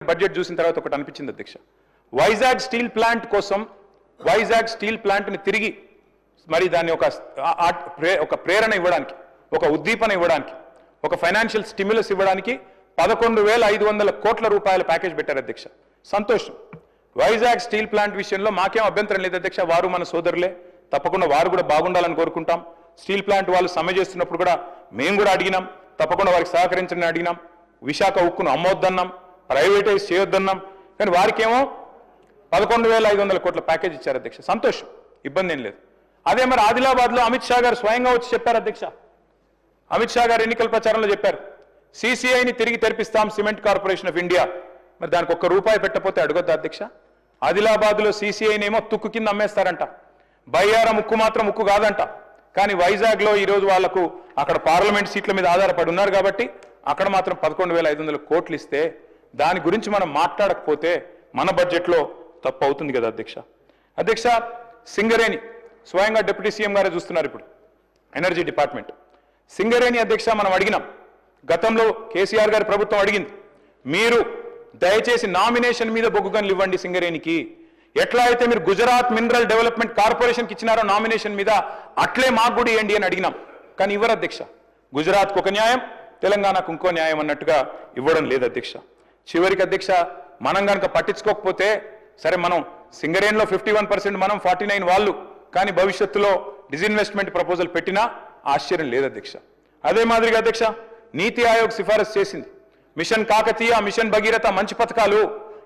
Budget చూసిన తర్వాత ఒకటి అనిపించింది అధ్యక్ష, వైజాగ్ స్టీల్ ప్లాంట్ కోసం వైజాగ్ స్టీల్ ప్లాంట్ని తిరిగి మరి దాన్ని ఒక ప్రేరణ ఇవ్వడానికి, ఒక ఉద్దీపన ఇవ్వడానికి, ఒక ఫైనాన్షియల్ స్టిమ్యులస్ ఇవ్వడానికి 11,500 కోట్ల రూపాయల ప్యాకేజ్ పెట్టారు అధ్యక్ష. సంతోషం. వైజాగ్ స్టీల్ ప్లాంట్ విషయంలో మాకేం అభ్యంతరం లేదు అధ్యక్ష, వారు మన సోదరులే, తప్పకుండా వారు కూడా బాగుండాలని కోరుకుంటాం. స్టీల్ ప్లాంట్ వాళ్ళు సమ్మె చేస్తున్నప్పుడు కూడా మేము కూడా అడిగినాం, తప్పకుండా వారికి సహకరించని అడిగినాం. విశాఖ ఉక్కును అమ్మొద్దన్నాం, ప్రైవేటైజ్ చేయొద్దన్నాం. కానీ వారికేమో 11,500 కోట్ల ప్యాకేజ్ ఇచ్చారు అధ్యక్ష. సంతోషం, ఇబ్బంది ఏం లేదు. అదే మరి ఆదిలాబాద్లో అమిత్ షా గారు స్వయంగా వచ్చి చెప్పారు అధ్యక్ష. అమిత్ షా గారు ఎన్నికల ప్రచారంలో చెప్పారు, సిసిఐని తిరిగి తెరిపిస్తాం సిమెంట్ కార్పొరేషన్ ఆఫ్ ఇండియా. మరి దానికి ₹1 పెట్టకపోతే అడగొద్దా అధ్యక్ష? ఆదిలాబాద్లో సిసిఐనేమో తుక్కు కింద అమ్మేస్తారంట, బయ్యారం ఉక్కు మాత్రం ఉక్కు కాదంట. కానీ వైజాగ్లో ఈరోజు వాళ్లకు అక్కడ పార్లమెంట్ సీట్ల మీద ఆధారపడి ఉన్నారు కాబట్టి అక్కడ మాత్రం 11,500 కోట్లు ఇస్తే దాని గురించి మనం మాట్లాడకపోతే మన బడ్జెట్లో తప్పు అవుతుంది కదా అధ్యక్ష. అధ్యక్ష, సింగరేణి స్వయంగా డిప్యూటీ సీఎం గారే చూస్తున్నారు ఇప్పుడు, ఎనర్జీ డిపార్ట్మెంట్. సింగరేణి అధ్యక్ష మనం అడిగినాం, గతంలో కేసీఆర్ గారి ప్రభుత్వం అడిగింది, మీరు దయచేసి నామినేషన్ మీద బొగ్గుగన్లు ఇవ్వండి సింగరేణికి. ఎట్లా అయితే మీరు గుజరాత్ మినరల్ డెవలప్మెంట్ కార్పొరేషన్కి ఇచ్చినారో నామినేషన్ మీద, అట్లే మాకు కూడా ఇవ్వండి అని అడిగినాం. కానీ ఇవ్వరు అధ్యక్ష. గుజరాత్కు ఒక న్యాయం, తెలంగాణకు ఇంకో న్యాయం అన్నట్టుగా ఇవ్వడం లేదు అధ్యక్ష. చివరికి అధ్యక్ష మనం కనుక పట్టించుకోకపోతే సరే, మనం సింగరేణిలో 51% మనం, 49 వాళ్ళు, కానీ భవిష్యత్తులో డిజిన్వెస్ట్మెంట్ ప్రపోజల్ పెట్టినా ఆశ్చర్యం లేదు అధ్యక్ష. అదే మాదిరిగా అధ్యక్ష నీతి ఆయోగ్ సిఫారసు చేసింది, మిషన్ కాకతీయ, మిషన్ భగీరథ మంచి పథకాలు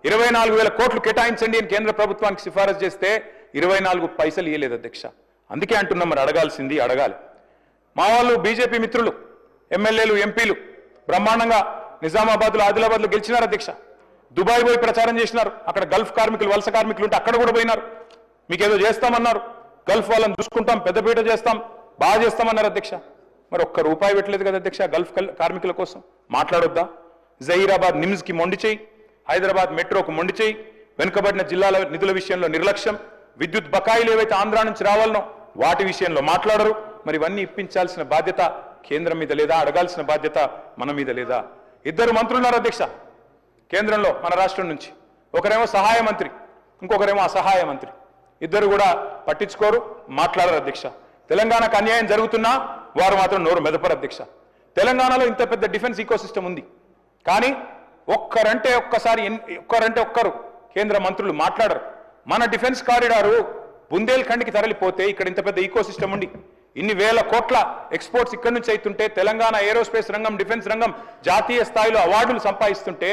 24,000 కోట్లు కేటాయించండి అని కేంద్ర ప్రభుత్వానికి సిఫారసు చేస్తే 24 పైసలు ఇవ్వలేదు అధ్యక్ష. అందుకే అంటున్నాం, మరి అడగాల్సింది అడగాలి. మా వాళ్ళు బీజేపీ మిత్రులు, ఎమ్మెల్యేలు, ఎంపీలు బ్రహ్మాండంగా నిజామాబాద్లో, ఆదిలాబాద్లో గెలిచినారు అధ్యక్ష. దుబాయ్ పోయి ప్రచారం చేసినారు, అక్కడ గల్ఫ్ కార్మికులు, వలస కార్మికులు ఉంటే అక్కడ కూడా పోయినారు. మీకేదో చేస్తామన్నారు, గల్ఫ్ వాళ్ళని చూసుకుంటాం, పెద్దపీట చేస్తాం, బాగా చేస్తామన్నారు అధ్యక్ష. మరి ₹1 పెట్టలేదు కదా అధ్యక్ష గల్ఫ్ కార్మికుల కోసం. మాట్లాడొద్దా? జహీరాబాద్ నిమ్స్కి మొండి చేయి, హైదరాబాద్ మెట్రోకు మొండి చేయి, వెనుకబడిన జిల్లాల నిధుల విషయంలో నిర్లక్ష్యం, విద్యుత్ బకాయిలు ఏవైతే ఆంధ్ర నుంచి రావాలనో వాటి విషయంలో మాట్లాడరు. మరి ఇవన్నీ ఇప్పించాల్సిన బాధ్యత కేంద్రం మీద లేదా? అడగాల్సిన బాధ్యత మన మీద లేదా? 2 మంత్రులు ఉన్నారు అధ్యక్ష కేంద్రంలో, మన రాష్ట్రం నుంచి. ఒకరేమో సహాయ మంత్రి, ఇంకొకరేమో అసహాయ మంత్రి. ఇద్దరు కూడా పట్టించుకోరు, మాట్లాడరు అధ్యక్ష. తెలంగాణకు అన్యాయం జరుగుతున్నా వారు మాత్రం నోరు మెదపరు అధ్యక్ష. తెలంగాణలో ఇంత పెద్ద డిఫెన్స్ ఈకోసిస్టమ్ ఉంది, కానీ ఒక్కరంటే ఒక్కరు కేంద్ర మంత్రులు మాట్లాడరు. మన డిఫెన్స్ కారిడారు బుందేల్ఖండ్కి తరలిపోతే ఇక్కడ ఇంత పెద్ద ఈకోసిస్టమ్ ఉండి ఇన్ని వేల కోట్ల ఎక్స్పోర్ట్స్ ఇక్కడి నుంచి అవుతుంటే, తెలంగాణ ఏరోస్పేస్ రంగం, డిఫెన్స్ రంగం జాతీయ స్థాయిలో అవార్డులు సంపాదిస్తుంటే